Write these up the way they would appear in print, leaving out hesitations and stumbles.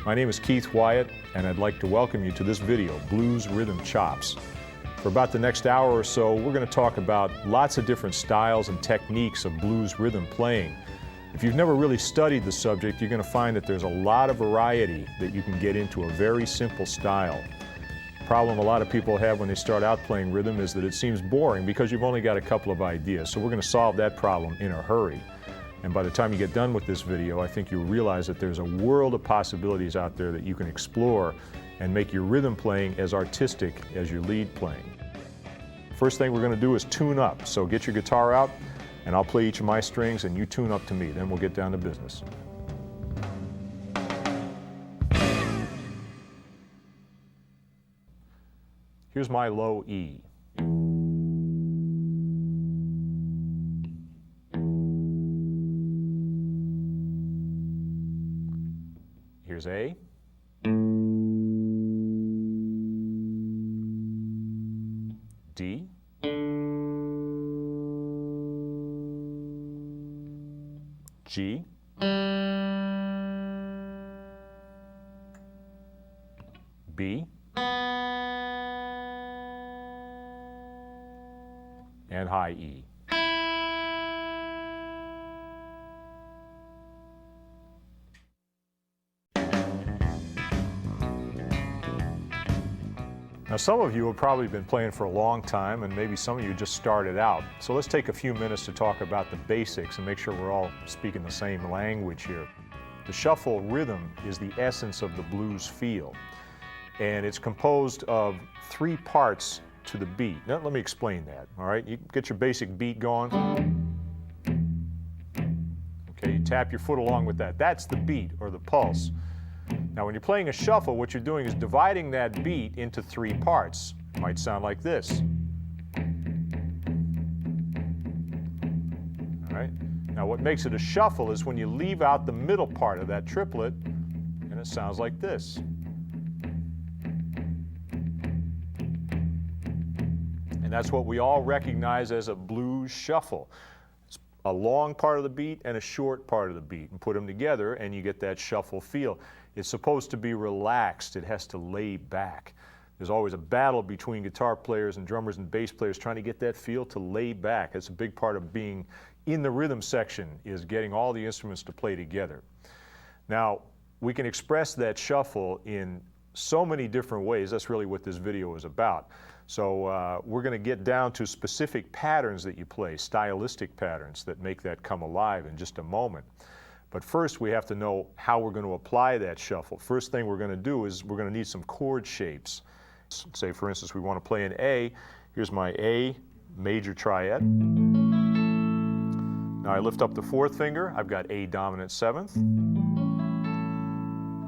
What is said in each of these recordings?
My name is Keith Wyatt, and I'd like to welcome you to this video, Blues Rhythm Chops. For about the next hour or so, we're going to talk about lots of different styles and techniques of blues rhythm playing. If you've never really studied the subject, you're going to find that there's a lot of variety that you can get into a very simple style. The problem a lot of people have when they start out playing rhythm is that it seems boring because you've only got a couple of ideas. So we're going to solve that problem in a hurry. And by the time you get done with this video, I think you'll realize that there's a world of possibilities out there that you can explore and make your rhythm playing as artistic as your lead playing. First thing we're going to do is tune up. So get your guitar out, and I'll play each of my strings, and you tune up to me. Then we'll get down to business. Here's my low E. Here's A. D. G. B. And high E. Now, some of you have probably been playing for a long time, and maybe some of you just started out. So let's take a few minutes to talk about the basics and make sure we're all speaking the same language here. The shuffle rhythm is the essence of the blues feel, and it's composed of three parts to the beat. Now, let me explain that, all right? You get your basic beat going. Okay, you tap your foot along with that. That's the beat, or the pulse. Now, when you're playing a shuffle, what you're doing is dividing that beat into three parts. It might sound like this. All right? Now, what makes it a shuffle is when you leave out the middle part of that triplet, and it sounds like this. And that's what we all recognize as a blues shuffle. It's a long part of the beat and a short part of the beat, and put them together, and you get that shuffle feel. It's supposed to be relaxed. It has to lay back. There's always a battle between guitar players and drummers and bass players trying to get that feel to lay back. It's a big part of being in the rhythm section, is getting all the instruments to play together. Now, we can express that shuffle in so many different ways. That's really what this video is about. So we're going to get down to specific patterns that you play, stylistic patterns that make that come alive in just a moment. But first, we have to know how we're going to apply that shuffle. First thing we're going to do is we're going to need some chord shapes. Say, for instance, we want to play an A. Here's my A major triad. Now I lift up the fourth finger. I've got A dominant seventh.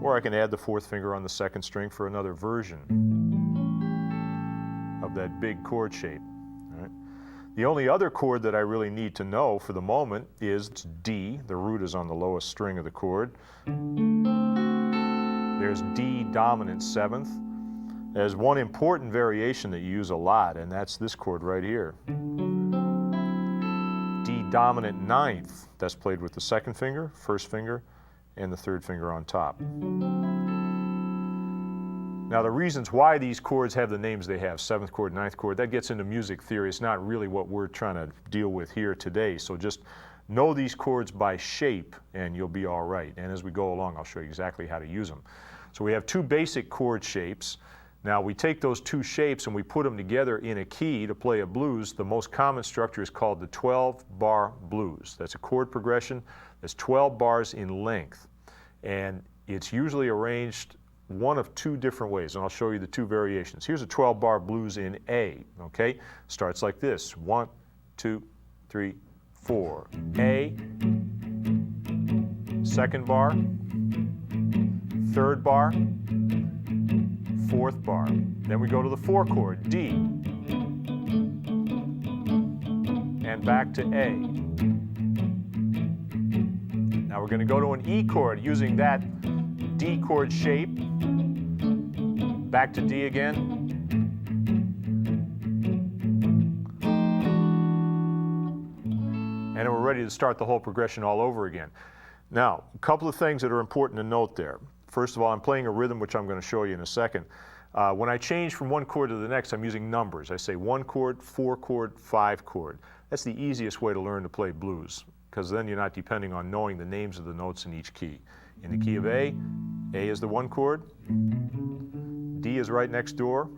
Or I can add the fourth finger on the second string for another version of that big chord shape. All right? The only other chord that I really need to know for the moment is D. The root is on the lowest string of the chord. There's D dominant seventh. There's one important variation that you use a lot, and that's this chord right here. D dominant ninth. That's played with the second finger, first finger, and the third finger on top. Now, the reasons why these chords have the names they have, seventh chord, ninth chord, that gets into music theory. It's not really what we're trying to deal with here today. So just know these chords by shape and you'll be all right. And as we go along, I'll show you exactly how to use them. So we have two basic chord shapes. Now, we take those two shapes and we put them together in a key to play a blues. The most common structure is called the 12-bar blues. That's a chord progression that's 12 bars in length. And it's usually arranged one of two different ways, and I'll show you the two variations. Here's a 12-bar blues in A, okay? Starts like this, 1, 2, 3, 4. A, second bar, third bar, fourth bar. Then we go to the 4 chord, D, and back to A. Now we're going to go to an E chord using that D chord shape. Back to D again. And then we're ready to start the whole progression all over again. Now, a couple of things that are important to note there. First of all, I'm playing a rhythm, which I'm going to show you in a second. When I change from one chord to the next, I'm using numbers. I say 1 chord, 4 chord, 5 chord. That's the easiest way to learn to play blues, because then you're not depending on knowing the names of the notes in each key. In the key of A is the 1 chord, D is right next door,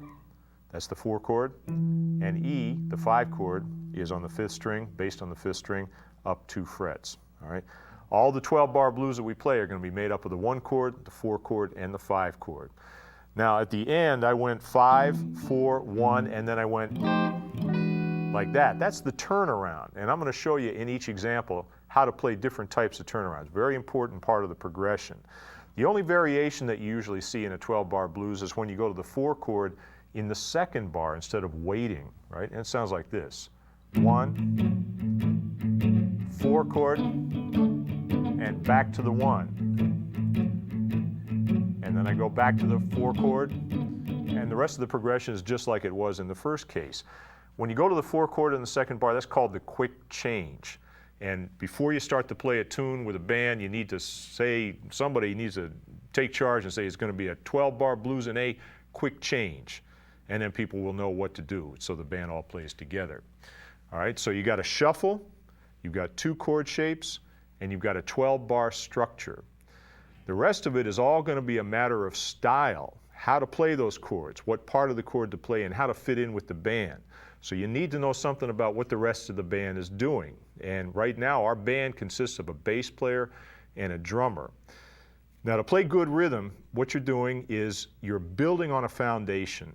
that's the 4 chord, and E, the 5 chord, is on the 5th string, based on the 5th string, up 2 frets. All right? All the 12-bar blues that we play are going to be made up of the 1 chord, the 4 chord, and the 5 chord. Now at the end, I went 5, 4, 1, and then I went like that. That's the turnaround, and I'm going to show you in each example how to play different types of turnarounds. Very important part of the progression. The only variation that you usually see in a 12-bar blues is when you go to the 4 chord in the 2nd bar instead of waiting, right? And it sounds like this. 1, 4 chord, and back to the 1. And then I go back to the 4 chord, and the rest of the progression is just like it was in the first case. When you go to the 4 chord in the 2nd bar, that's called the quick change. And before you start to play a tune with a band, you need to say, somebody needs to take charge and say it's going to be a 12-bar blues in A, quick change. And then people will know what to do, so the band all plays together. All right, so you got a shuffle, you've got 2 chord shapes, and you've got a 12-bar structure. The rest of it is all going to be a matter of style, how to play those chords, what part of the chord to play, and how to fit in with the band. So you need to know something about what the rest of the band is doing. And right now, our band consists of a bass player and a drummer. Now, to play good rhythm, what you're doing is you're building on a foundation.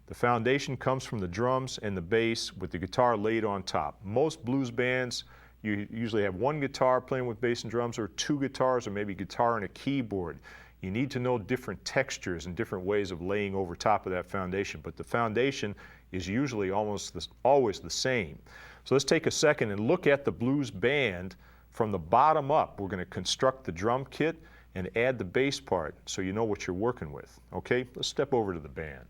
The foundation comes from the drums and the bass with the guitar laid on top. Most blues bands, you usually have 1 guitar playing with bass and drums, or 2 guitars, or maybe guitar and a keyboard. You need to know different textures and different ways of laying over top of that foundation, but the foundation is usually always the same. So let's take a second and look at the blues band from the bottom up. We're going to construct the drum kit and add the bass part so you know what you're working with. Okay, let's step over to the band.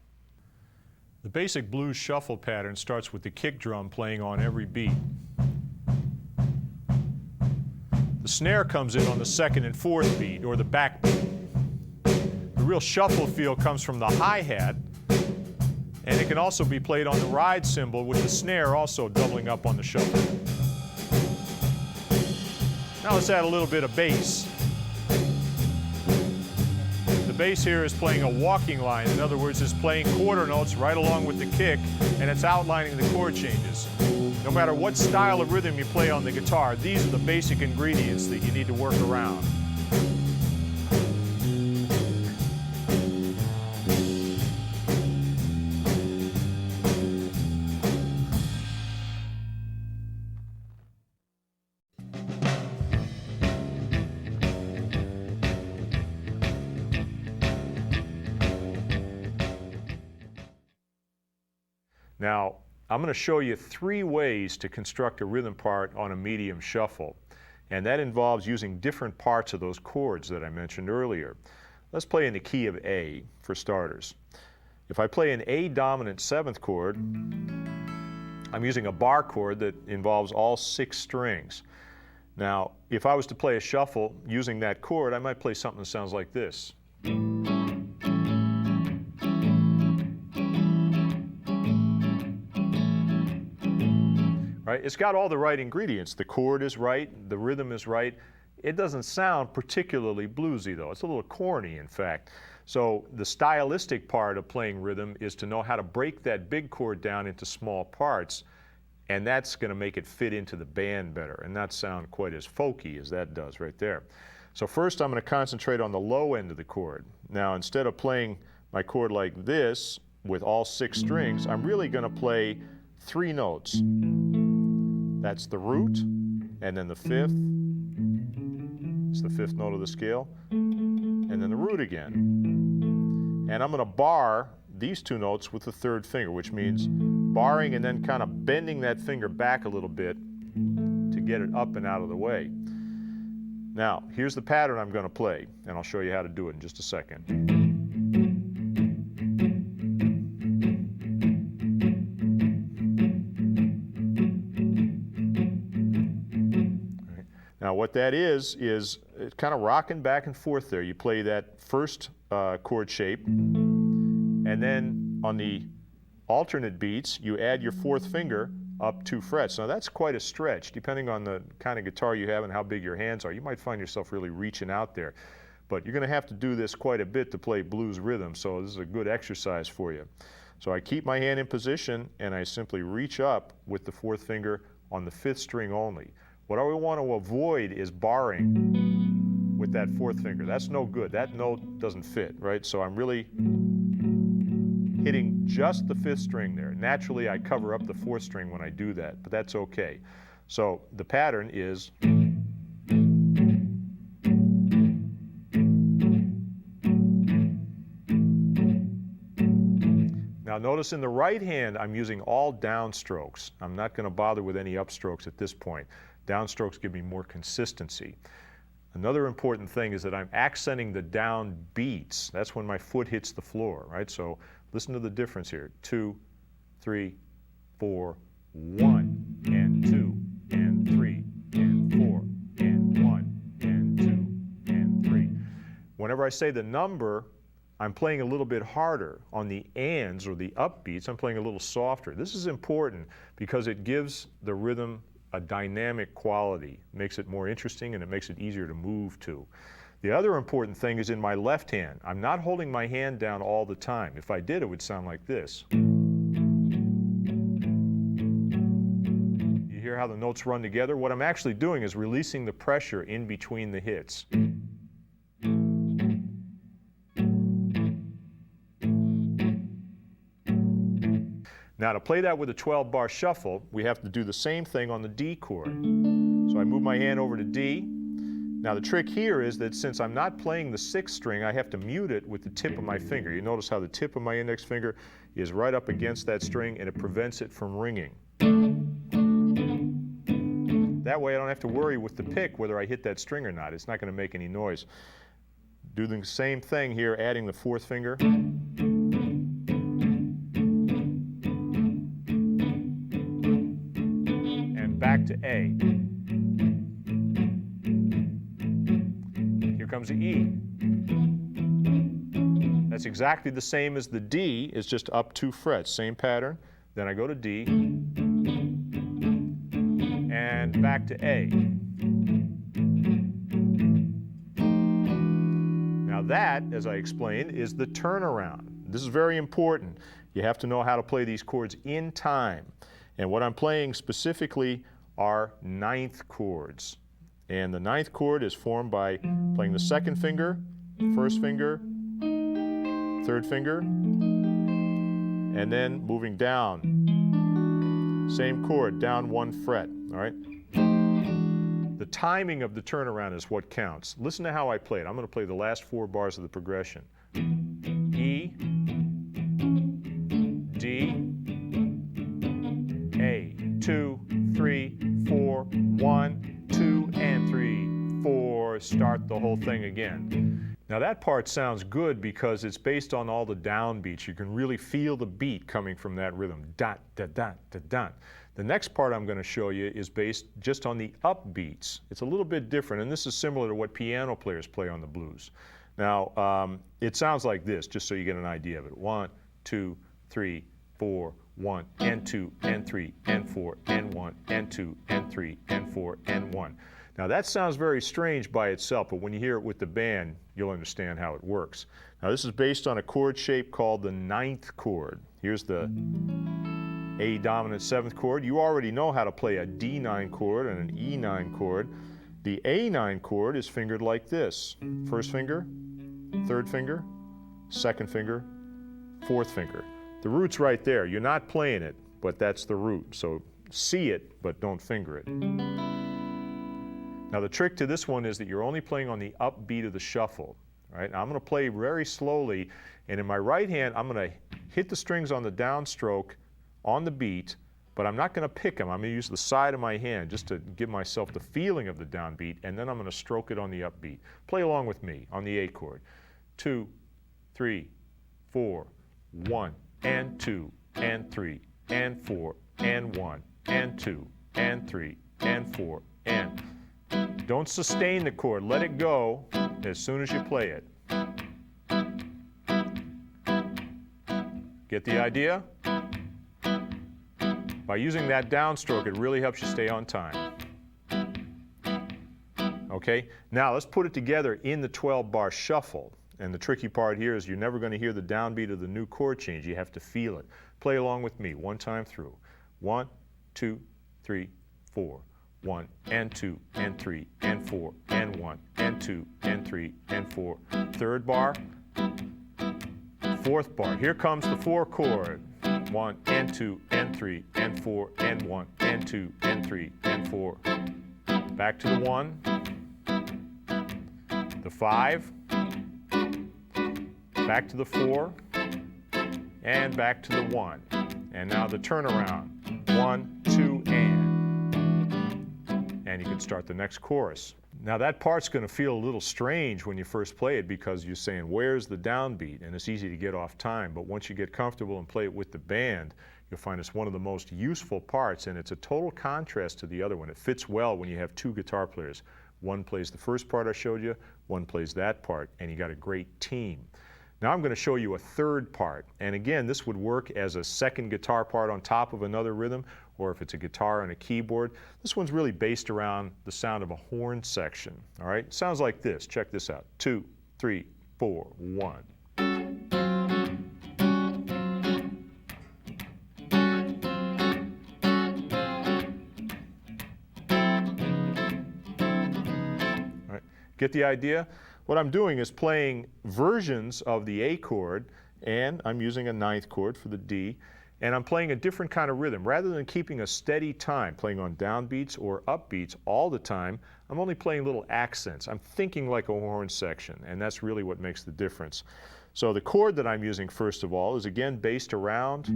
The basic blues shuffle pattern starts with the kick drum playing on every beat. The snare comes in on the 2nd and 4th beat, or the back beat. The real shuffle feel comes from the hi-hat, and it can also be played on the ride cymbal with the snare also doubling up on the shuffle. Now let's add a little bit of bass. The bass here is playing a walking line. In other words, it's playing quarter notes right along with the kick, and it's outlining the chord changes. No matter what style of rhythm you play on the guitar, these are the basic ingredients that you need to work around. Now, I'm going to show you 3 ways to construct a rhythm part on a medium shuffle, and that involves using different parts of those chords that I mentioned earlier. Let's play in the key of A for starters. If I play an A dominant 7th chord, I'm using a bar chord that involves all 6 strings. Now, if I was to play a shuffle using that chord, I might play something that sounds like this. Right? It's got all the right ingredients. The chord is right, the rhythm is right. It doesn't sound particularly bluesy though. It's a little corny, in fact. So the stylistic part of playing rhythm is to know how to break that big chord down into small parts, and that's going to make it fit into the band better and not sound quite as folky as that does right there. So first I'm going to concentrate on the low end of the chord. Now, instead of playing my chord like this with all 6 strings, I'm really going to play 3 notes. That's the root, and then the 5th, it's the 5th note of the scale, and then the root again. And I'm going to bar these 2 notes with the 3rd finger, which means barring and then kind of bending that finger back a little bit to get it up and out of the way. Now, here's the pattern I'm going to play, and I'll show you how to do it in just a second. Now Now what that is it's kind of rocking back and forth there. You play that first chord shape, and then on the alternate beats, you add your fourth finger up 2 frets. Now that's quite a stretch, depending on the kind of guitar you have and how big your hands are. You might find yourself really reaching out there. But you're going to have to do this quite a bit to play blues rhythm, so this is a good exercise for you. So I keep my hand in position, and I simply reach up with the fourth finger on the 5th string only. What I want to avoid is barring with that fourth finger. That's no good. That note doesn't fit, right? So I'm really hitting just the 5th string there. Naturally, I cover up the 4th string when I do that, but that's okay. So the pattern is now notice in the right hand I'm using all downstrokes. I'm not going to bother with any upstrokes at this point. Downstrokes give me more consistency. Another important thing is that I'm accenting the down beats. That's when my foot hits the floor, right? So listen to the difference here. 2, 3, 4, 1, and 2, and 3, and 4, and 1, and 2, and 3. Whenever I say the number, I'm playing a little bit harder. On the ands or the upbeats, I'm playing a little softer. This is important because it gives the rhythm a dynamic quality, makes it more interesting, and it makes it easier to move to. The other important thing is in my left hand. I'm not holding my hand down all the time. If I did, it would sound like this. You hear how the notes run together? What I'm actually doing is releasing the pressure in between the hits. Now to play that with a 12-bar shuffle, we have to do the same thing on the D chord. So I move my hand over to D. Now the trick here is that since I'm not playing the 6th string, I have to mute it with the tip of my finger. You notice how the tip of my index finger is right up against that string, and it prevents it from ringing. That way I don't have to worry with the pick whether I hit that string or not. It's not going to make any noise. Do the same thing here, adding the 4th finger. Back to A. Here comes the E. That's exactly the same as the D, it's just up 2 frets, same pattern. Then I go to D, and back to A. Now that, as I explained, is the turnaround. This is very important. You have to know how to play these chords in time. And what I'm playing specifically are 9th chords. And the 9th chord is formed by playing the 2nd finger, 1st finger, 3rd finger, and then moving down. Same chord, down 1 fret, all right? The timing of the turnaround is what counts. Listen to how I play it. I'm going to play the last 4 bars of the progression. E, D, A, 2, 3, 4, 1, 2, and 3, 4. Start the whole thing again. Now that part sounds good because it's based on all the downbeats. You can really feel the beat coming from that rhythm. Dot, da, dot, da, dot. The next part I'm going to show you is based just on the upbeats. It's a little bit different, and this is similar to what piano players play on the blues. Now, it sounds like this, just so you get an idea of it. 1, 2, 3, 4, 1, and 2, and 3, and 4, and 1, and 2, and 3, and 4, and 1. Now that sounds very strange by itself, but when you hear it with the band, you'll understand how it works. Now this is based on a chord shape called the 9th chord. Here's the A dominant 7th chord. You already know how to play a D9 chord and an E9 chord. The A9 chord is fingered like this. 1st finger, 3rd finger, 2nd finger, 4th finger. The root's right there. You're not playing it, but that's the root. So see it, but don't finger it. Now the trick to this one is that you're only playing on the upbeat of the shuffle. Right? Now I'm going to play very slowly, and in my right hand I'm going to hit the strings on the downstroke on the beat, but I'm not going to pick them. I'm going to use the side of my hand just to give myself the feeling of the downbeat, and then I'm going to stroke it on the upbeat. Play along with me on the A chord. 2, 3, 4, 1, and 2, and 3, and 4, and 1, and 2, and 3, and 4, and Don't sustain the chord. Let it go as soon as you play it. Get the idea? By using that downstroke, it really helps you stay on time. Okay, now let's put it together in the 12-bar shuffle. And the tricky part here is you're never going to hear the downbeat of the new chord change. You have to feel it. Play along with me one time through. 1, 2, 3, 4. 1 and 2 and 3 and 4 and 1 and 2 and 3 and 4. Third bar, fourth bar. Here comes the 4 chord. 1 and 2 and 3 and 4 and 1 and 2 and 3 and 4. Back to the 1, the 5, back to the 4, and back to the 1. And now the turnaround. 1, 2, and you can start the next chorus. Now that part's going to feel a little strange when you first play it because you're saying, where's the downbeat? And it's easy to get off time, but once you get comfortable and play it with the band, you'll find it's one of the most useful parts, and it's a total contrast to the other one. It fits well when you have 2 guitar players. One plays the first part I showed you, one plays that part, and you got a great team. Now I'm going to show you a third part, and again, this would work as a second guitar part on top of another rhythm, or if it's a guitar and a keyboard. This one's really based around the sound of a horn section. All right, it sounds like this. Check this out. 2, 3, 4, 1. All right, get the idea? What I'm doing is playing versions of the A chord, and I'm using a 9th chord for the D, and I'm playing a different kind of rhythm. Rather than keeping a steady time, playing on downbeats or upbeats all the time, I'm only playing little accents. I'm thinking like a horn section, and that's really what makes the difference. So the chord that I'm using, first of all, is again based around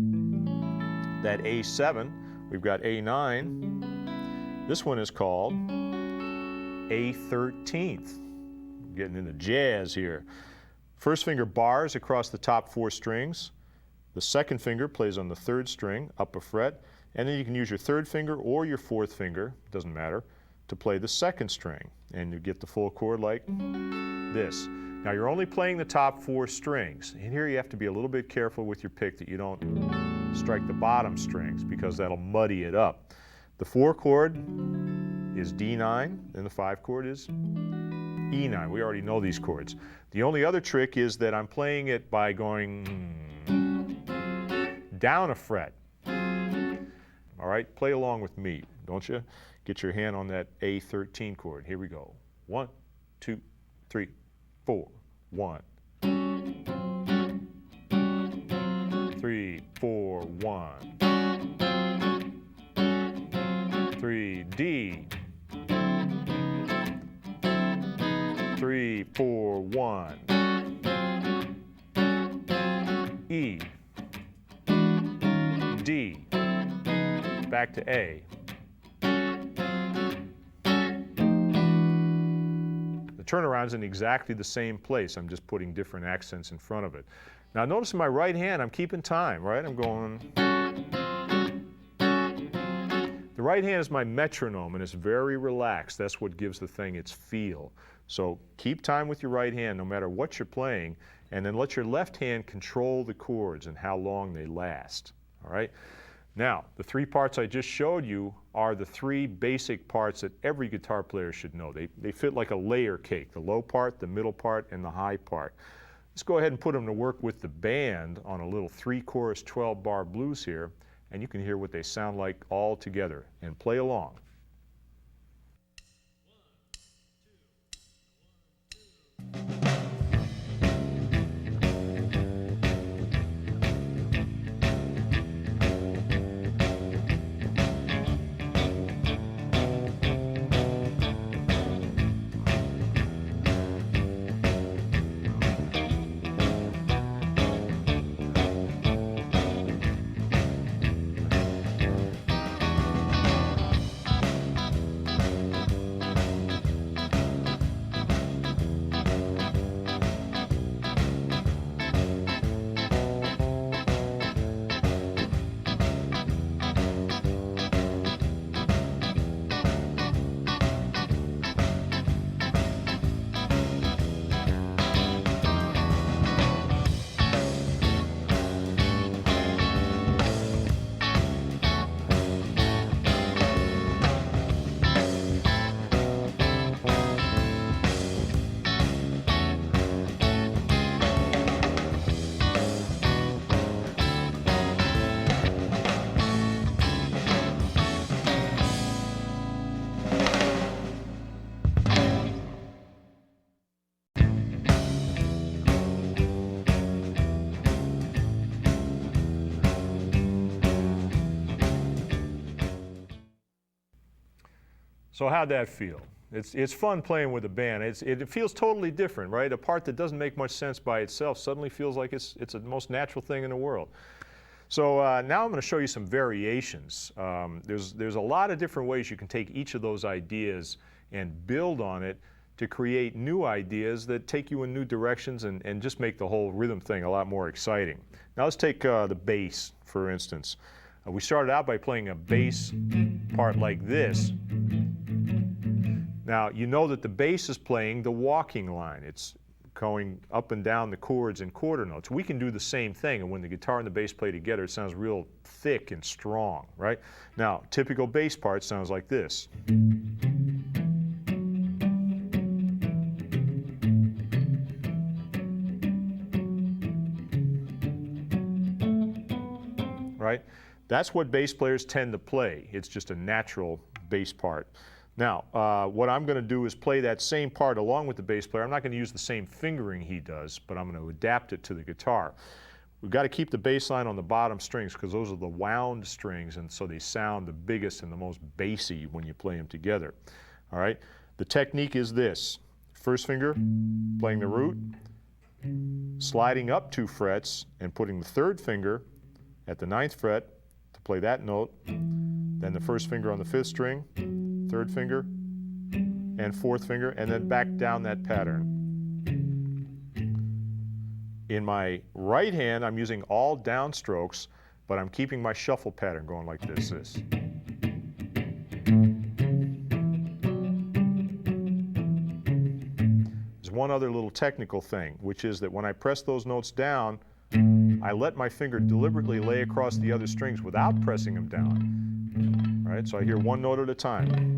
that A7. We've got A9. This one is called A13th. Getting into jazz here. First finger bars across the top 4 strings. The second finger plays on the 3rd string, up a fret, and then you can use your 3rd finger or your 4th finger, doesn't matter, to play the 2nd string. And you get the full chord like this. Now you're only playing the top 4 strings, and here you have to be a little bit careful with your pick that you don't strike the bottom strings because that'll muddy it up. The 4 chord is D9, and the 5 chord is E9. We already know these chords. The only other trick is that I'm playing it by going down a fret. All right, play along with me, don't you? Get your hand on that A13 chord. Here we go. 1, 2, 3, 4. 1, 3, 4, 1. 3, D. 3, 4, 1. E. D. Back to A. The turnaround's in exactly the same place. I'm just putting different accents in front of it. Now notice in my right hand, I'm keeping time, right? I'm going. The right hand is my metronome, and it's very relaxed. That's what gives the thing its feel. So keep time with your right hand no matter what you're playing, and then let your left hand control the chords and how long they last. All right? Now, the 3 parts I just showed you are the 3 basic parts that every guitar player should know. They fit like a layer cake, the low part, the middle part, and the high part. Let's go ahead and put them to work with the band on a little 3-chorus 12-bar blues here, and you can hear what they sound like all together, and play along. So how'd that feel? It's fun playing with a band. It feels totally different, right? A part that doesn't make much sense by itself suddenly feels like it's the most natural thing in the world. So now I'm going to show you some variations. There's a lot of different ways you can take each of those ideas and build on it to create new ideas that take you in new directions and just make the whole rhythm thing a lot more exciting. Now let's take the bass, for instance. We started out by playing a bass part like this. Now, you know that the bass is playing the walking line. It's going up and down the chords and quarter notes. We can do the same thing, and when the guitar and the bass play together, it sounds real thick and strong, right? Now, typical bass part sounds like this. Right? That's what bass players tend to play. It's just a natural bass part. Now, what I'm going to do is play that same part along with the bass player. I'm not going to use the same fingering he does, but I'm going to adapt it to the guitar. We've got to keep the bass line on the bottom strings because those are the wound strings, and so they sound the biggest and the most bassy when you play them together. All right? The technique is this. First finger, playing the root, sliding up 2 frets, and putting the third finger at the 9th fret to play that note, then the first finger on the 5th string, 3rd finger, and 4th finger, and then back down that pattern. In my right hand, I'm using all downstrokes, but I'm keeping my shuffle pattern going like this. There's one other little technical thing, which is that when I press those notes down, I let my finger deliberately lay across the other strings without pressing them down. All right, so I hear one note at a time.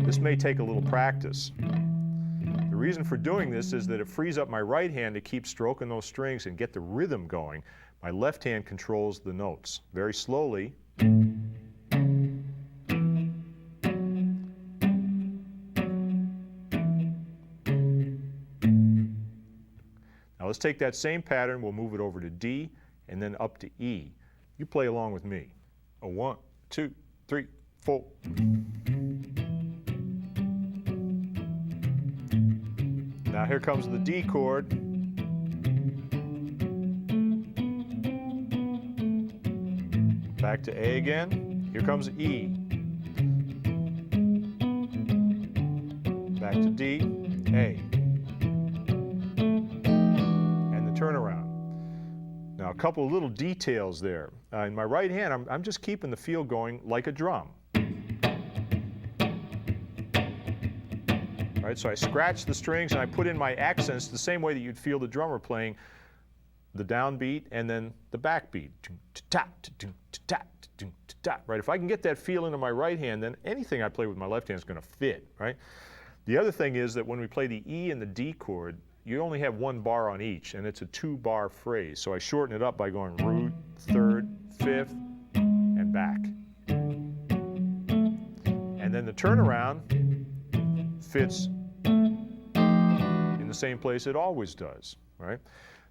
This may take a little practice. The reason for doing this is that it frees up my right hand to keep stroking those strings and get the rhythm going. My left hand controls the notes. Very slowly. Now let's take that same pattern, we'll move it over to D and then up to E. You play along with me. 1, 2, 3, 4. Now here comes the D chord. Back to A again. Here comes E. Back to D, A. Turnaround. Now a couple of little details there. In my right hand, I'm just keeping the feel going like a drum. Right, so I scratch the strings and I put in my accents the same way that you'd feel the drummer playing the downbeat and then the backbeat. Right, if I can get that feel into my right hand, then anything I play with my left hand is going to fit. Right. The other thing is that when we play the E and the D chord, you only have 1 bar on each, and it's a 2-bar phrase. So I shorten it up by going root, 3rd, 5th, and back. And then the turnaround fits in the same place it always does, right?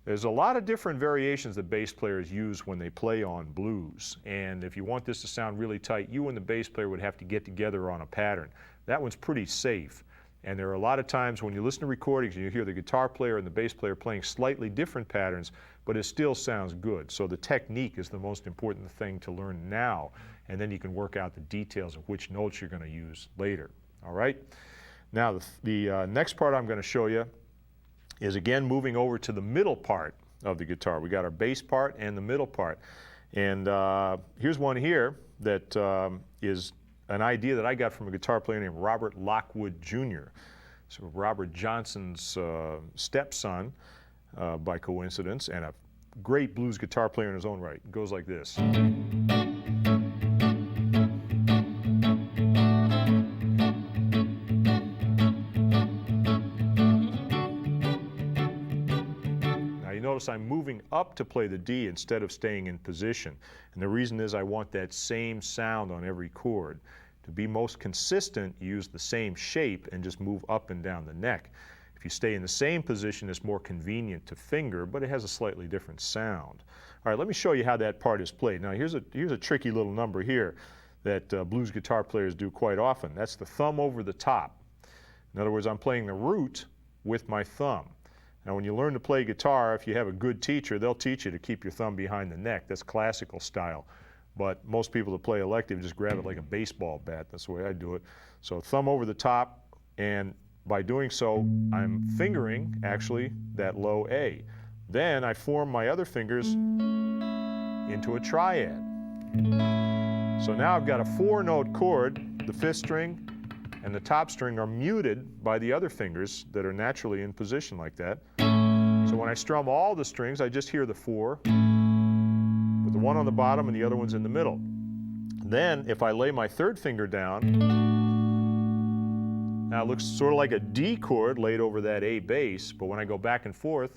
There's a lot of different variations that bass players use when they play on blues. And if you want this to sound really tight, you and the bass player would have to get together on a pattern. That one's pretty safe. And there are a lot of times when you listen to recordings and you hear the guitar player and the bass player playing slightly different patterns, but it still sounds good. So the technique is the most important thing to learn now, and then you can work out the details of which notes you're going to use later. All right? Now the next part I'm going to show you is again moving over to the middle part of the guitar. We got our bass part and the middle part. And here's one here that is an idea that I got from a guitar player named Robert Lockwood Jr. So Robert Johnson's stepson, by coincidence, and a great blues guitar player in his own right. It goes like this. Notice I'm moving up to play the D instead of staying in position. And the reason is I want that same sound on every chord. To be most consistent, use the same shape and just move up and down the neck. If you stay in the same position, it's more convenient to finger, but it has a slightly different sound. All right, let me show you how that part is played. Now here's a tricky little number here. that blues guitar players do quite often. That's the thumb over the top. In other words, I'm playing the root with my thumb. Now when you learn to play guitar, if you have a good teacher, they'll teach you to keep your thumb behind the neck. That's classical style. But most people that play elective just grab it like a baseball bat. That's the way I do it. So thumb over the top, and by doing so, I'm fingering, actually, that low A. Then I form my other fingers into a triad. So now I've got a 4-note chord. The 5th string and the top string are muted by the other fingers that are naturally in position like that. So when I strum all the strings, I just hear the 4 with the 1 on the bottom and the other one's in the middle. Then if I lay my 3rd finger down, now it looks sort of like a D chord laid over that A bass, but when I go back and forth,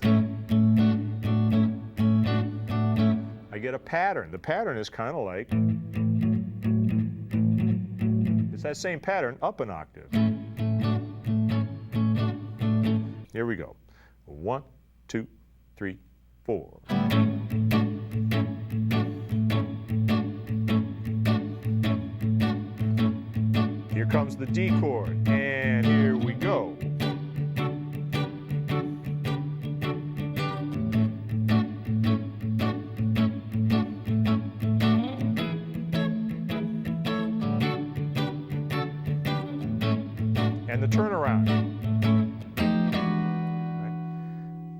I get a pattern. The pattern is kind of like, it's that same pattern up an octave. Here we go. 1, 2, 3, 4. Here comes the D chord, and here we go. And the turnaround. Right.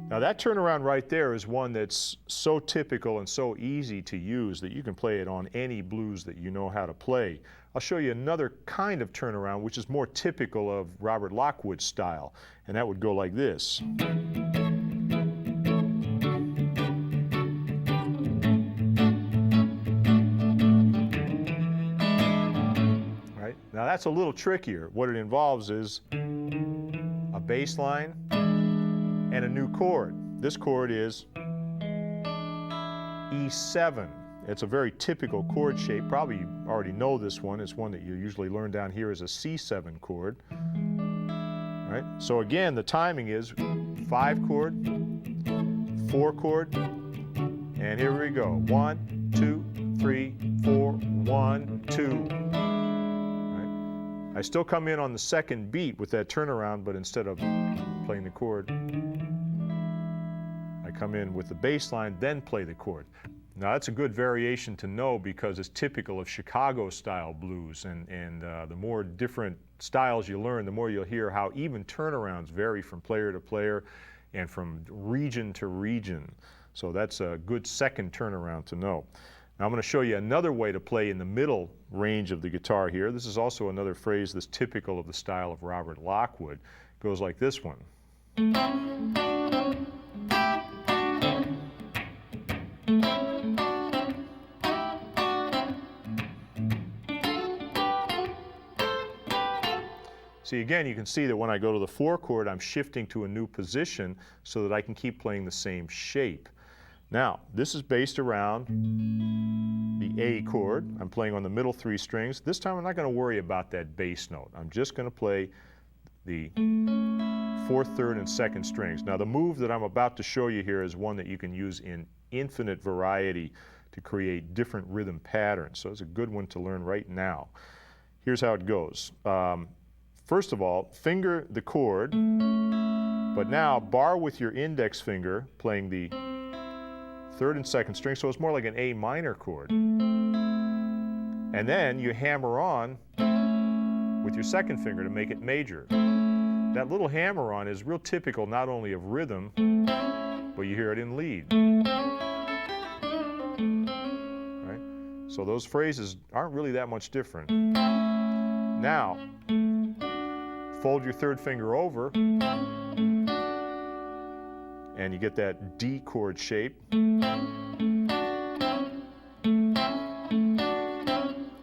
Now that turnaround right there is one that's so typical and so easy to use that you can play it on any blues that you know how to play. I'll show you another kind of turnaround which is more typical of Robert Lockwood's style, and that would go like this. Right? Now that's a little trickier. What it involves is a bass line and a new chord. This chord is E7. It's a very typical chord shape. Probably you already know this one. It's one that you usually learn down here as a C7 chord. Right? So again, the timing is 5 chord, 4 chord, and here we go. 1, 2, 3, 4, 1, 2. Right? I still come in on the 2nd beat with that turnaround, but instead of playing the chord, I come in with the bass line, then play the chord. Now that's a good variation to know because it's typical of Chicago style blues, and the more different styles you learn, the more you'll hear how even turnarounds vary from player to player and from region to region. So that's a good 2nd turnaround to know. Now I'm going to show you another way to play in the middle range of the guitar here. This is also another phrase that's typical of the style of Robert Lockwood. It goes like this one. See, again, you can see that when I go to the 4 chord, I'm shifting to a new position so that I can keep playing the same shape. Now, this is based around the A chord. I'm playing on the middle 3 strings. This time I'm not going to worry about that bass note. I'm just going to play the 4th, 3rd, and 2nd strings. Now, the move that I'm about to show you here is one that you can use in infinite variety to create different rhythm patterns. So it's a good one to learn right now. Here's how it goes. First of all, finger the chord, but now bar with your index finger, playing the 3rd and 2nd string, so it's more like an A minor chord. And then you hammer on with your 2nd finger to make it major. That little hammer on is real typical not only of rhythm, but you hear it in lead. Right? So those phrases aren't really that much different. Now, fold your 3rd finger over, and you get that D chord shape.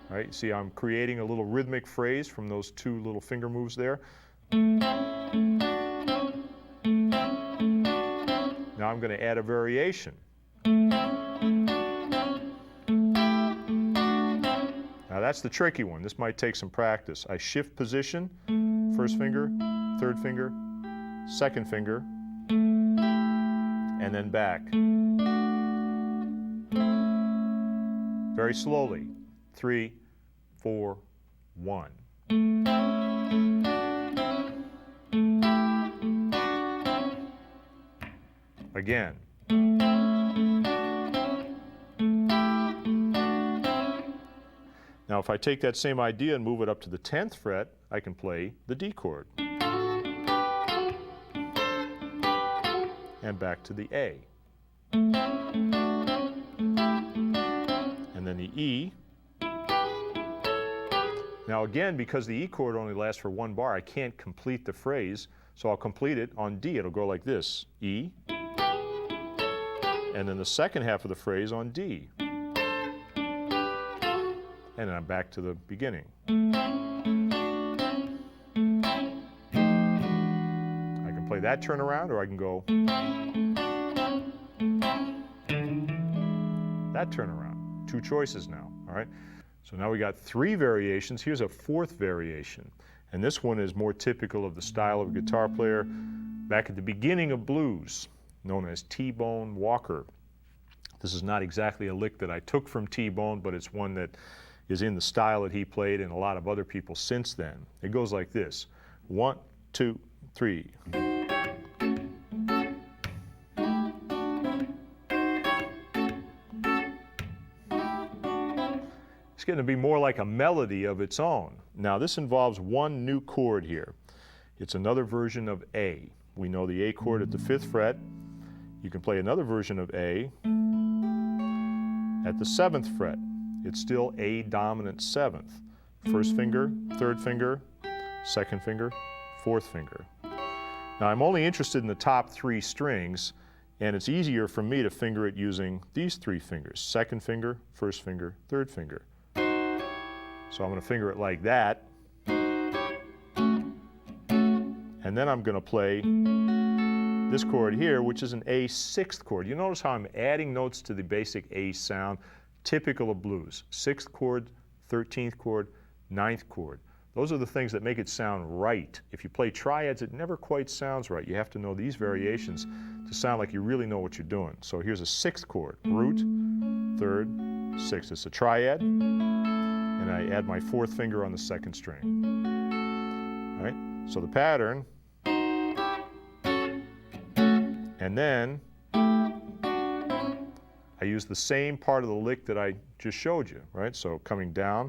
Right, you see I'm creating a little rhythmic phrase from those 2 little finger moves there. Now I'm going to add a variation. Now that's the tricky one. This might take some practice. I shift position, 1st finger, 3rd finger, 2nd finger, and then back. Very slowly. 3, 4, 1. Again. Now if I take that same idea and move it up to the 10th fret, I can play the D chord. And back to the A. And then the E. Now again, because the E chord only lasts for 1 bar, I can't complete the phrase, so I'll complete it on D. It'll go like this, E, and then the second half of the phrase on D. And then I'm back to the beginning. I can play that turnaround, or I can go that turnaround. 2 choices now, all right? So now we got 3 variations. Here's a 4th variation. And this one is more typical of the style of a guitar player back at the beginning of blues, known as T-Bone Walker. This is not exactly a lick that I took from T-Bone, but it's one that is in the style that he played and a lot of other people since then. It goes like this. 1, 2, 3. It's going to be more like a melody of its own. Now this involves 1 new chord here. It's another version of A. We know the A chord at the 5th fret. You can play another version of A at the 7th fret. It's still A dominant 7th. 1st finger, 3rd finger, 2nd finger, 4th finger. Now I'm only interested in the top 3 strings, and it's easier for me to finger it using these 3 fingers. 2nd finger, 1st finger, 3rd finger. So I'm going to finger it like that. And then I'm going to play this chord here, which is an A 6th chord. You notice how I'm adding notes to the basic A sound, typical of blues. 6th chord, 13th chord, 9th chord. Those are the things that make it sound right. If you play triads, it never quite sounds right. You have to know these variations to sound like you really know what you're doing. So here's a 6th chord, root, 3rd, 6th. It's a triad, and I add my 4th finger on the 2nd string. All right, so the pattern, and then I use the same part of the lick that I just showed you, right? So coming down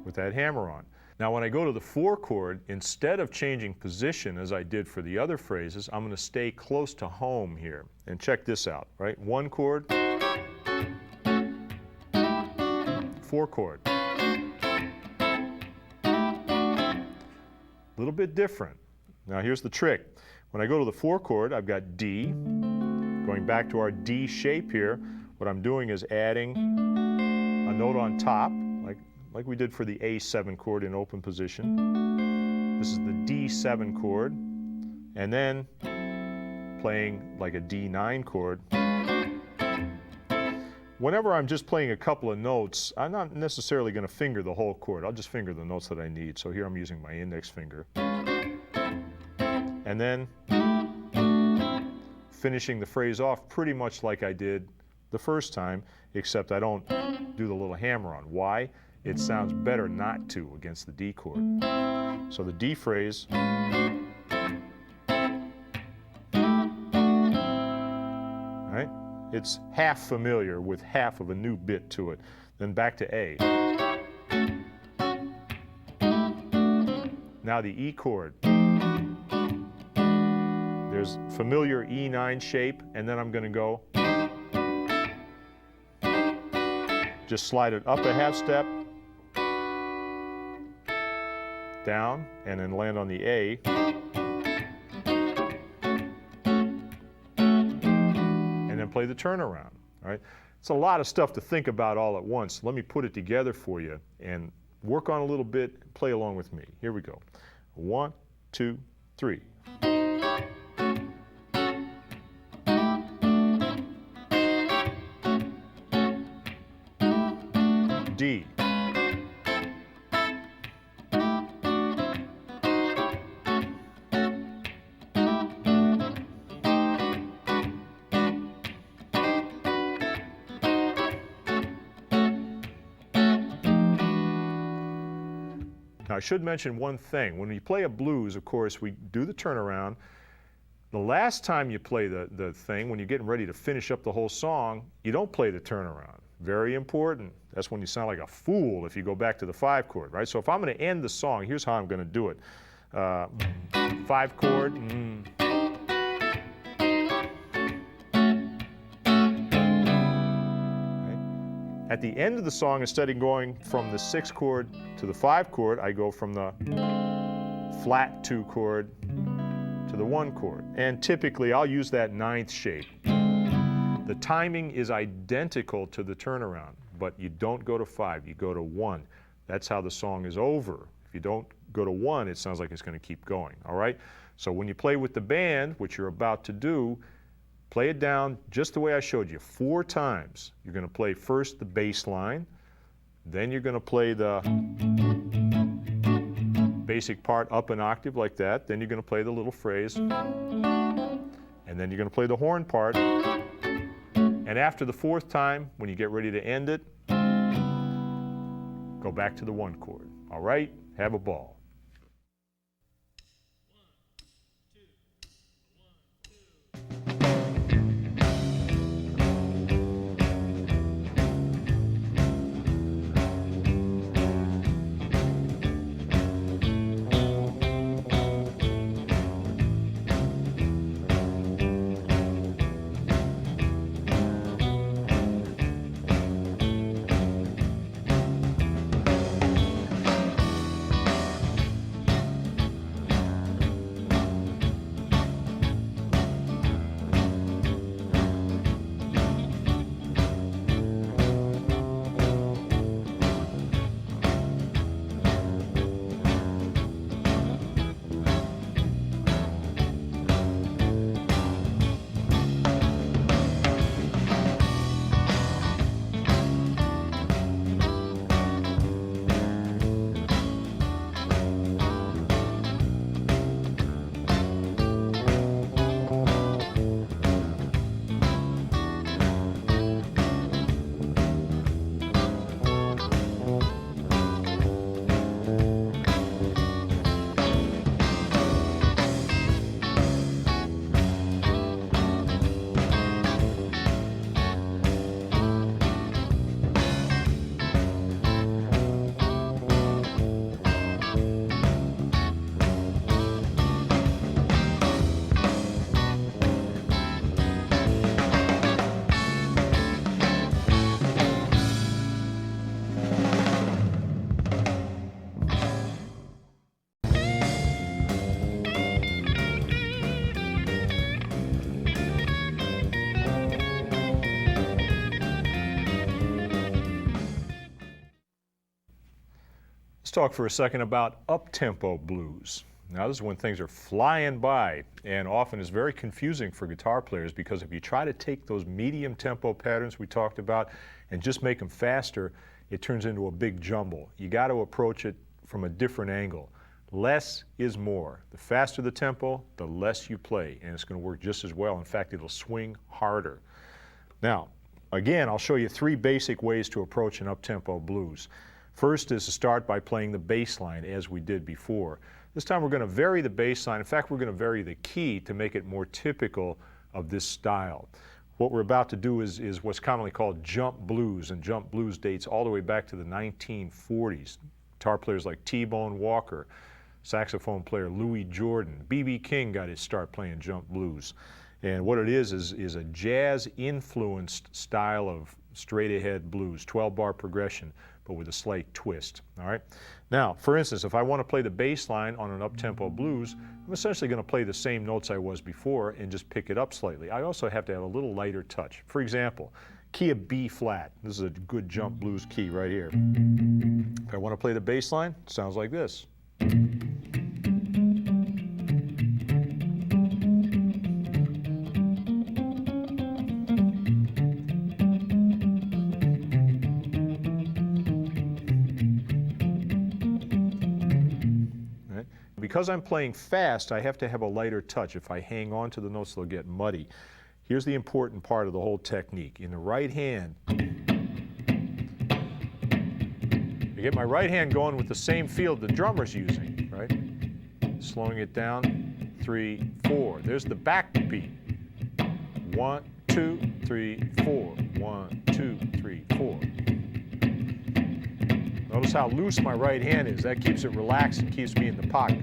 with that hammer on. Now when I go to the 4 chord, instead of changing position as I did for the other phrases, I'm going to stay close to home here. And check this out, right? 1 chord, 4 chord. A little bit different. Now here's the trick. When I go to the 4 chord, I've got D. Going back to our D shape here, what I'm doing is adding a note on top, like we did for the A7 chord in open position. This is the D7 chord, and then playing like a D9 chord. Whenever I'm just playing a couple of notes, I'm not necessarily going to finger the whole chord. I'll just finger the notes that I need. So here I'm using my index finger. And then finishing the phrase off pretty much like I did the first time, except I don't do the little hammer on. Why? It sounds better not to against the D chord. So the D phrase, right? It's half familiar with half of a new bit to it. Then back to A. Now the E chord. There's familiar E9 shape, and then I'm going to go, just slide it up a half step, down, and then land on the A. And then play the turnaround, all right? It's a lot of stuff to think about all at once. Let me put it together for you and work on a little bit, play along with me. Here we go. 1, 2, 3. D. Now, I should mention one thing. When you play a blues, of course, we do the turnaround. The last time you play the thing, when you're getting ready to finish up the whole song, you don't play the turnaround. Very important. That's when you sound like a fool if you go back to the 5 chord, right? So if I'm going to end the song, here's how I'm going to do it. 5 chord. At the end of the song, instead of going from the 6 chord to the 5 chord, I go from the flat 2 chord to the 1 chord. And typically, I'll use that 9th shape. The timing is identical to the turnaround, but you don't go to 5, you go to 1. That's how the song is over. If you don't go to 1, it sounds like it's going to keep going, all right? So when you play with the band, which you're about to do, play it down just the way I showed you, 4 times. You're going to play first the bass line, then you're going to play the basic part up an octave like that, then you're going to play the little phrase, and then you're going to play the horn part. And after the 4th time, when you get ready to end it, go back to the 1 chord. All right? Have a ball. Let's talk for a second about up-tempo blues. Now, this is when things are flying by, and often is very confusing for guitar players, because if you try to take those medium tempo patterns we talked about and just make them faster, it turns into a big jumble. You got to approach it from a different angle. Less is more. The faster the tempo, the less you play, and it's going to work just as well. In fact, it'll swing harder. Now, again, I'll show you 3 basic ways to approach an up-tempo blues. First is to start by playing the bass line as we did before. This time we're going to vary the bass line. In fact, we're going to vary the key to make it more typical of this style. What we're about to do is what's commonly called jump blues, and jump blues dates all the way back to the 1940s. Guitar players like T-Bone Walker, saxophone player Louis Jordan, B.B. King got his start playing jump blues. And what it is a jazz-influenced style of straight-ahead blues, 12-bar progression, but with a slight twist, all right? Now, for instance, if I want to play the bass line on an up-tempo blues, I'm essentially going to play the same notes I was before and just pick it up slightly. I also have to have a little lighter touch. For example, key of B flat. This is a good jump blues key right here. If I want to play the bass line, it sounds like this. Because I'm playing fast, I have to have a lighter touch. If I hang on to the notes, they'll get muddy. Here's the important part of the whole technique. In the right hand, I get my right hand going with the same feel the drummer's using, right? Slowing it down, 3, 4. There's the back beat. 1, 2, 3, 4. 1, 2, 3, 4. Notice how loose my right hand is. That keeps it relaxed and keeps me in the pocket.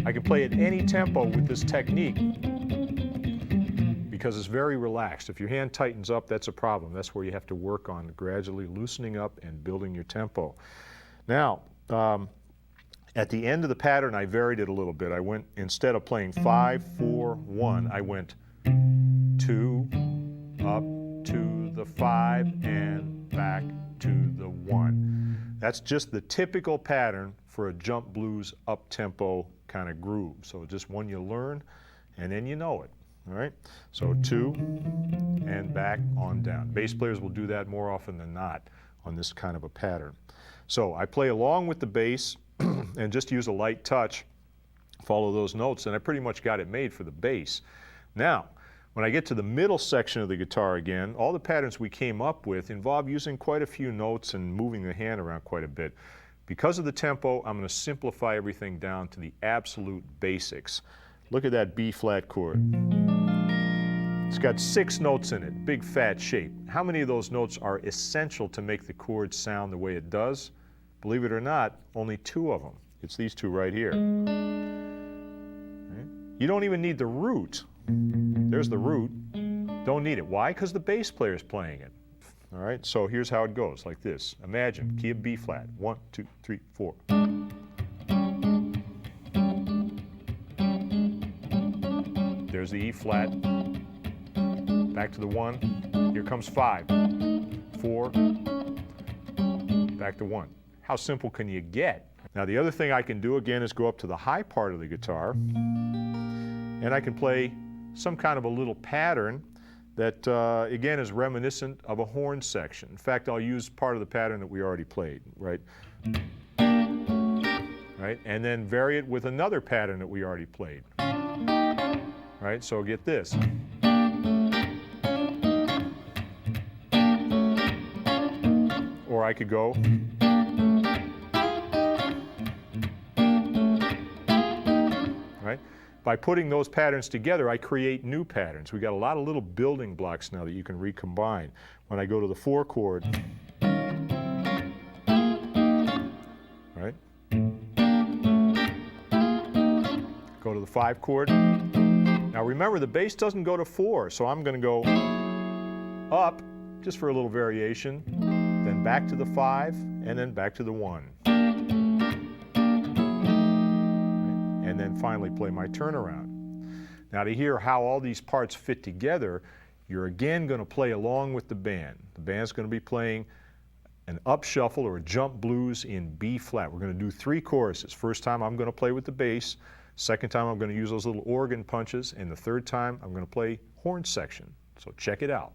I can play at any tempo with this technique because it's very relaxed. If your hand tightens up, that's a problem. That's where you have to work on gradually loosening up and building your tempo. Now, at the end of the pattern, I varied it a little bit. I went, instead of playing 5, 4, 1, I went 2, up to the 5, and back to the 1. That's just the typical pattern for a jump blues up-tempo kind of groove. So just one you learn, and then you know it. All right? So 2, and back on down. Bass players will do that more often than not on this kind of a pattern. So I play along with the bass and just use a light touch, follow those notes, and I pretty much got it made for the bass. Now, when I get to the middle section of the guitar again, all the patterns we came up with involve using quite a few notes and moving the hand around quite a bit. Because of the tempo, I'm going to simplify everything down to the absolute basics. Look at that B flat chord. It's got 6 notes in it, big fat shape. How many of those notes are essential to make the chord sound the way it does? Believe it or not, only 2 of them. It's these 2 right here. Right? You don't even need the root. There's the root. Don't need it. Why? Because the bass player is playing it. All right, so here's how it goes, like this. Imagine, key of B flat. 1, 2, 3, 4. There's the E flat. Back to the 1. Here comes 5. 4. Back to 1. How simple can you get? Now the other thing I can do again is go up to the high part of the guitar, and I can play some kind of a little pattern that again is reminiscent of a horn section. In fact, I'll use part of the pattern that we already played, right? Right? And then vary it with another pattern that we already played. Right? So get this. Or I could go. Right? By putting those patterns together, I create new patterns. We got a lot of little building blocks now that you can recombine. When I go to the 4 chord, right? Go to the 5 chord. Now remember, the bass doesn't go to 4, so I'm going to go up just for a little variation, then back to the 5, and then back to the 1. And then finally play my turnaround. Now to hear how all these parts fit together, you're again going to play along with the band. The band's going to be playing an up shuffle or a jump blues in B flat. We're going to do 3 choruses. First time I'm going to play with the bass. Second time I'm going to use those little organ punches. And the third time I'm going to play horn section. So check it out.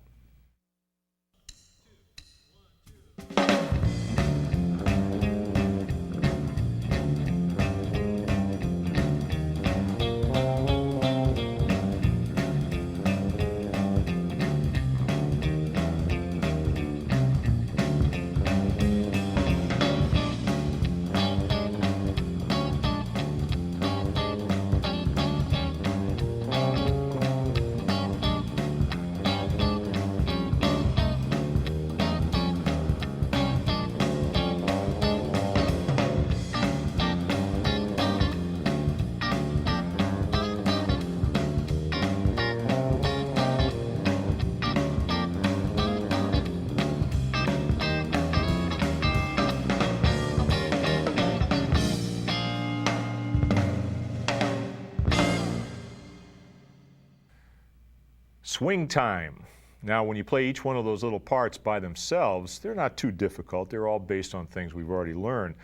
Swing time. Now when you play each one of those little parts by themselves, they're not too difficult. They're all based on things we've already learned.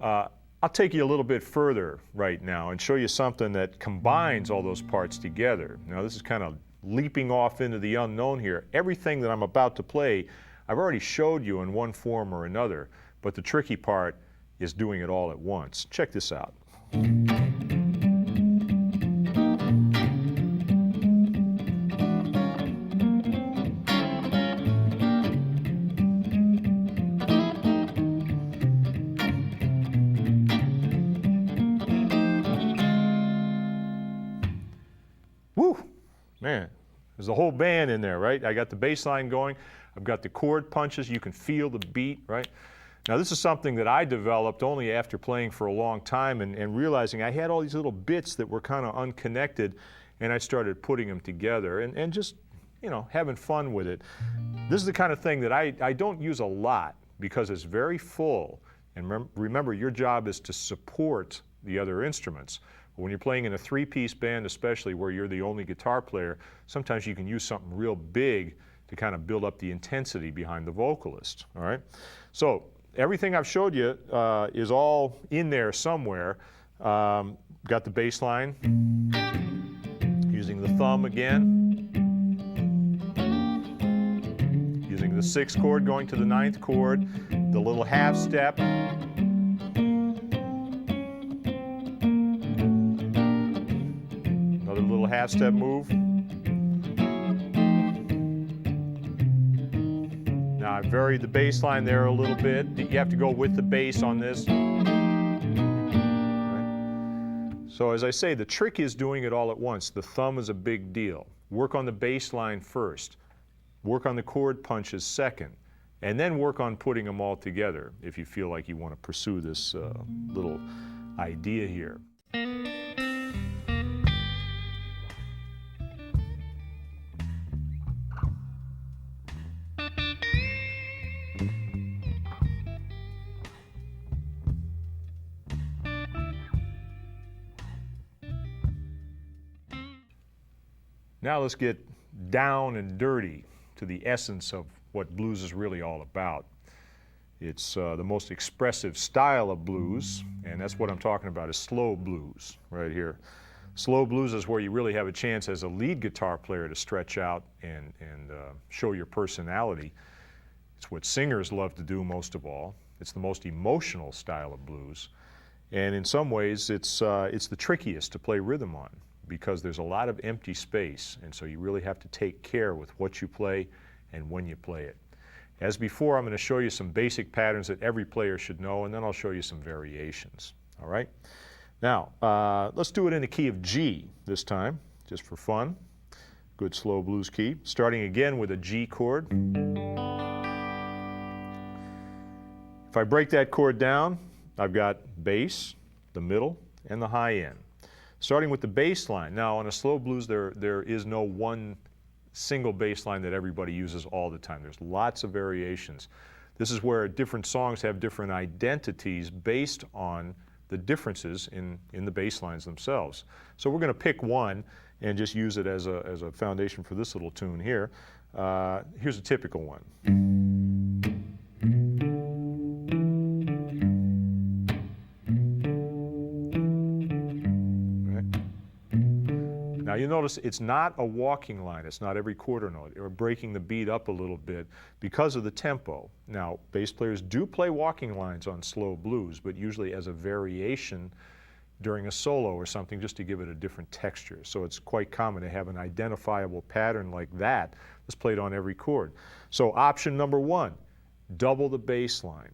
I'll take you a little bit further right now and show you something that combines all those parts together. Now this is kind of leaping off into the unknown here. Everything that I'm about to play, I've already showed you in one form or another, but the tricky part is doing it all at once. Check this out. There's the whole band in there, right? I got the bass line going. I've got the chord punches. You can feel the beat, right? Now, this is something that I developed only after playing for a long time and realizing I had all these little bits that were kind of unconnected, and I started putting them together and just, you know, having fun with it. This is the kind of thing that I don't use a lot because it's very full. And remember, your job is to support the other instruments. When you're playing in a three-piece band, especially where you're the only guitar player, sometimes you can use something real big to kind of build up the intensity behind the vocalist, all right? So everything I've showed you is all in there somewhere. Got the bass line, using the thumb again, using the 6th chord going to the 9th chord, the little half step, another little half step move. Now I varied the bass line there a little bit. You have to go with the bass on this. So as I say, the trick is doing it all at once. The thumb is a big deal. Work on the bass line first. Work on the chord punches second. And then work on putting them all together if you feel like you want to pursue this little idea here. Now let's get down and dirty to the essence of what blues is really all about. It's the most expressive style of blues, and that's what I'm talking about, is slow blues right here. Slow blues is where you really have a chance as a lead guitar player to stretch out and show your personality. It's what singers love to do most of all. It's the most emotional style of blues, and in some ways it's the trickiest to play rhythm on, because there's a lot of empty space, and so you really have to take care with what you play and when you play it. As before, I'm going to show you some basic patterns that every player should know, and then I'll show you some variations. All right? Now, let's do it in the key of G this time, just for fun. Good slow blues key. Starting again with a G chord. If I break that chord down, I've got bass, the middle, and the high end. Starting with the bass line. Now, on a slow blues, there is no one single bass line that everybody uses all the time. There's lots of variations. This is where different songs have different identities based on the differences in the bass lines themselves. So we're going to pick one and just use it as a foundation for this little tune here. Here's a typical one. Now you notice it's not a walking line, it's not every quarter note. We're breaking the beat up a little bit because of the tempo. Now, bass players do play walking lines on slow blues, but usually as a variation during a solo or something, just to give it a different texture. So it's quite common to have an identifiable pattern like that that's played on every chord. So option number one, double the bass line.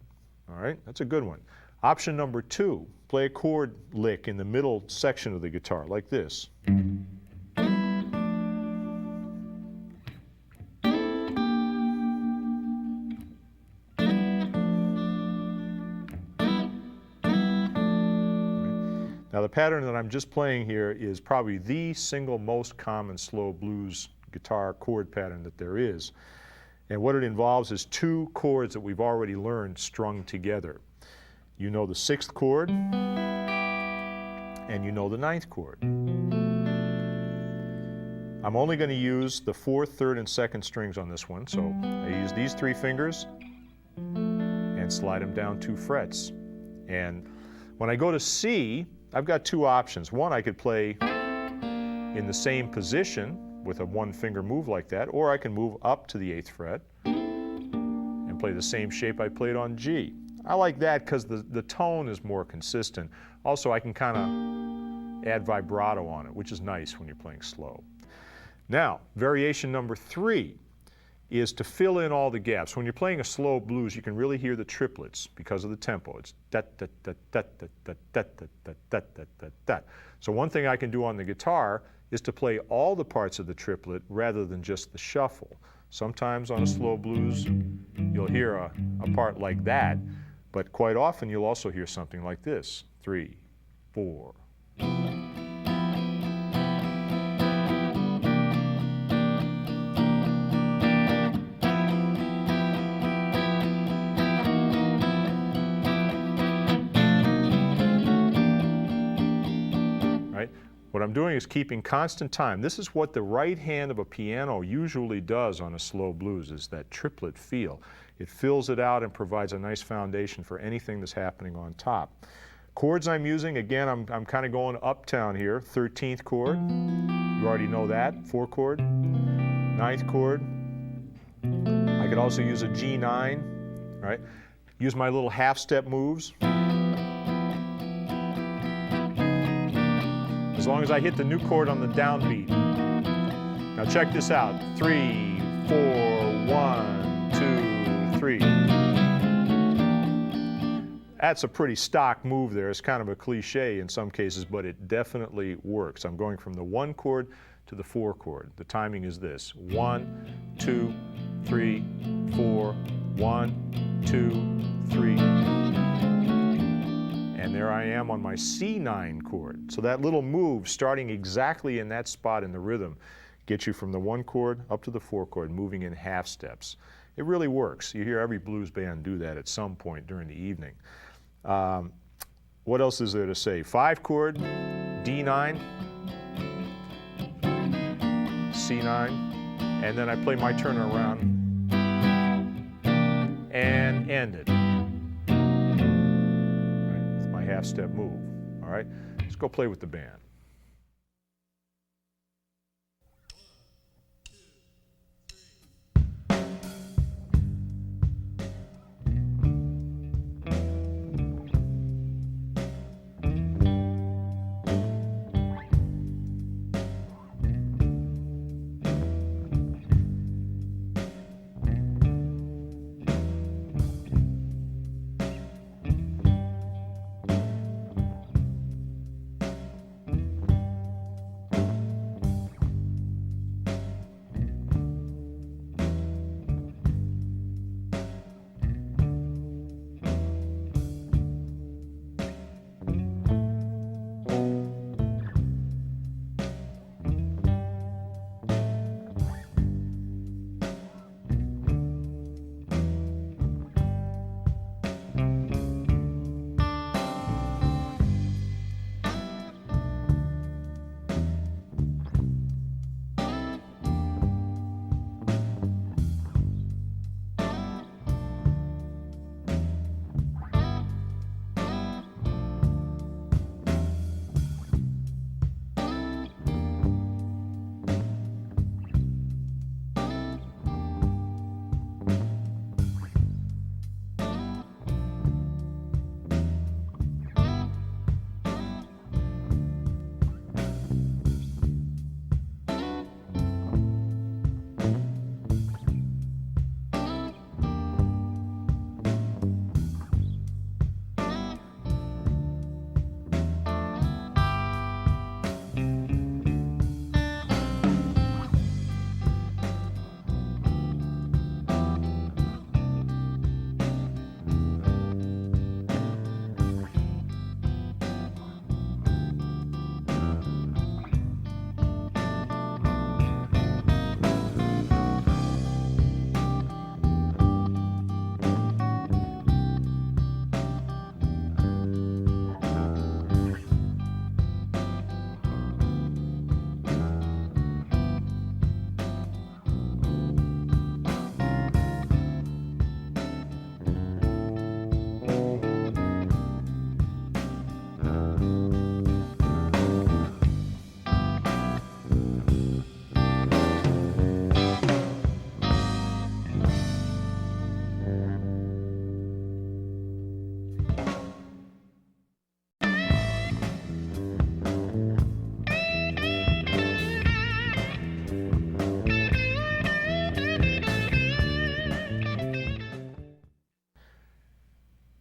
All right, that's a good one. Option number two, play a chord lick in the middle section of the guitar, like this. Now the pattern that I'm just playing here is probably the single most common slow blues guitar chord pattern that there is. And what it involves is two chords that we've already learned strung together. You know the 6th chord, and you know the 9th chord. I'm only going to use the 4th, 3rd, and 2nd strings on this one, so I use these 3 fingers and slide them down 2 frets. And when I go to C, I've got 2 options. One, I could play in the same position with a 1-finger move like that, or I can move up to the 8th fret and play the same shape I played on G. I like that because the tone is more consistent. Also, I can kind of add vibrato on it, which is nice when you're playing slow. Now, variation number 3 is to fill in all the gaps. When you're playing a slow blues, you can really hear the triplets because of the tempo. It's da da da da da da da da da da da da da. So one thing I can do on the guitar is to play all the parts of the triplet rather than just the shuffle. Sometimes on a slow blues, you'll hear a part like that, but quite often you'll also hear something like this: 3, 4. What I'm doing is keeping constant time. This is what the right hand of a piano usually does on a slow blues, is that triplet feel. It fills it out and provides a nice foundation for anything that's happening on top. Chords I'm using, again, I'm kind of going uptown here. 13th chord, you already know that. 4 chord, 9th chord. I could also use a G9, right? Use my little half-step moves. As long as I hit the new chord on the downbeat. Now check this out. 3, 4, 1, 2, 3. That's a pretty stock move there. It's kind of a cliche in some cases, but it definitely works. I'm going from the 1 chord to the 4 chord. The timing is this: 1, 2, 3, 4, 1, 2, 3. And there I am on my C9 chord. So that little move, starting exactly in that spot in the rhythm, gets you from the 1 chord up to the 4 chord, moving in half steps. It really works. You hear every blues band do that at some point during the evening. What else is there to say? 5 chord, D9, C9, and then I play my turnaround and end it. Half-step move. All right, let's go play with the band.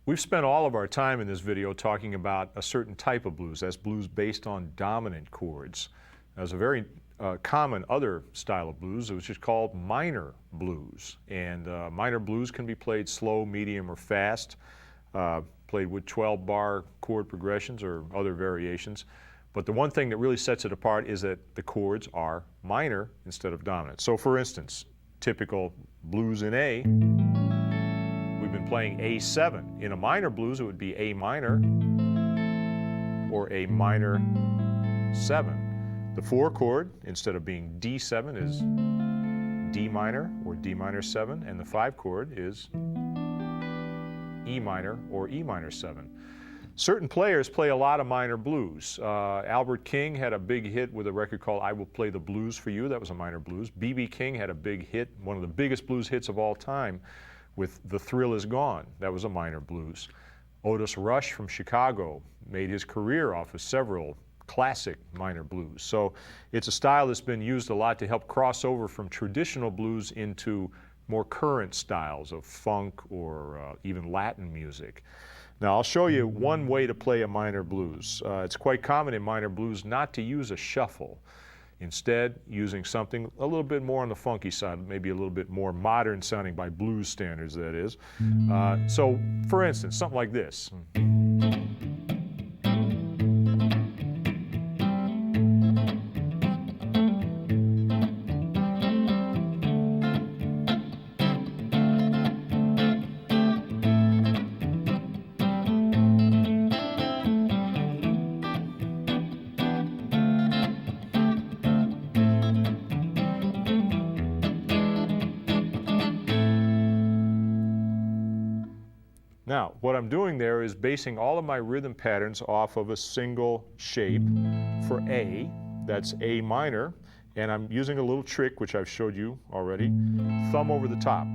We've spent all of our time in this video talking about a certain type of blues. That's blues based on dominant chords. There's a very common other style of blues, which is called minor blues. And minor blues can be played slow, medium, or fast, played with 12-bar chord progressions or other variations. But the one thing that really sets it apart is that the chords are minor instead of dominant. So for instance, typical blues in A, we've been playing A7. In a minor blues, it would be A minor or A minor 7. The 4 chord, instead of being D7, is D minor or D minor 7, and the 5 chord is E minor or E minor 7. Certain players play a lot of minor blues. Albert King had a big hit with a record called I Will Play the Blues for You. That was a minor blues. B.B. King had a big hit, one of the biggest blues hits of all time, with The Thrill Is Gone. That was a minor blues. Otis Rush from Chicago made his career off of several classic minor blues. So it's a style that's been used a lot to help cross over from traditional blues into more current styles of funk or even Latin music. Now I'll show you one way to play a minor blues. It's quite common in minor blues not to use a shuffle. Instead, using something a little bit more on the funky side, maybe a little bit more modern sounding by blues standards, that is. So for instance, something like this. Now, what I'm doing there is basing all of my rhythm patterns off of a single shape for A. That's A minor, and I'm using a little trick, which I've showed you already, thumb over the top.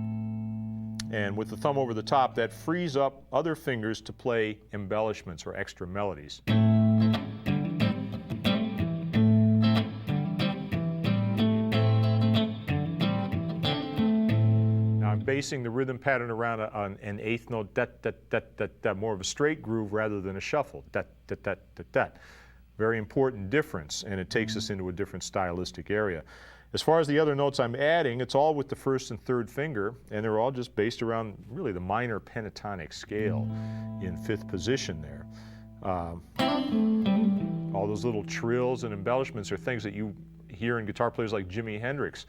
And with the thumb over the top, that frees up other fingers to play embellishments or extra melodies. Basing the rhythm pattern around an eighth note, more of a straight groove rather than a shuffle, Very important difference, and it takes us into a different stylistic area. As far as the other notes I'm adding, it's all with the first and third finger, and they're all just based around really the minor pentatonic scale in 5th position there. All those little trills and embellishments are things that you hear in guitar players like Jimi Hendrix,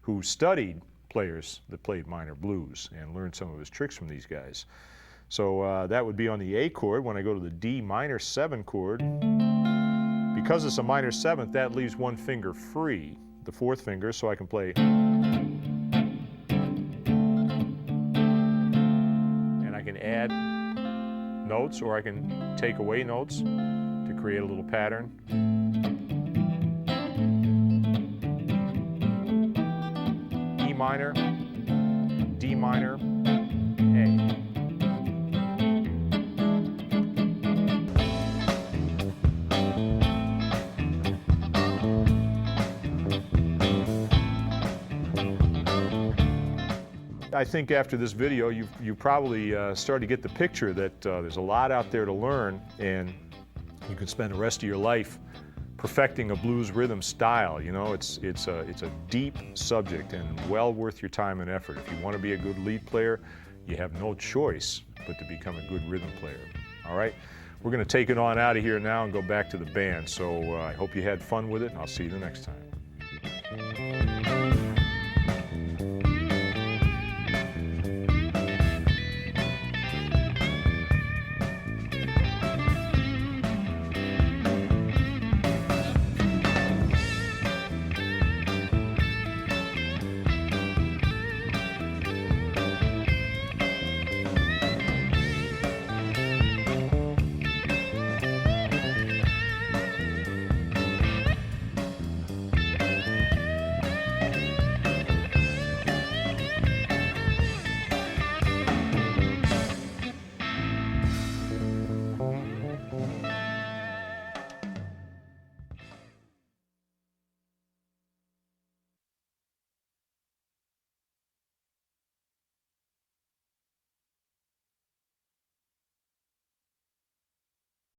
who studied players that played minor blues and learned some of his tricks from these guys. So that would be on the A chord. When I go to the D minor 7 chord, because it's a minor 7th, that leaves one finger free, the 4th finger, so I can play. And I can add notes, or I can take away notes to create a little pattern. Minor, D minor, A. I think after this video, you probably started to get the picture that there's a lot out there to learn, and you can spend the rest of your life perfecting a blues rhythm style. You know, it's a deep subject and well worth your time and effort. If you want to be a good lead player, you have no choice but to become a good rhythm player. All right, we're going to take it on out of here now and go back to the band. So I hope you had fun with it, and I'll see you the next time.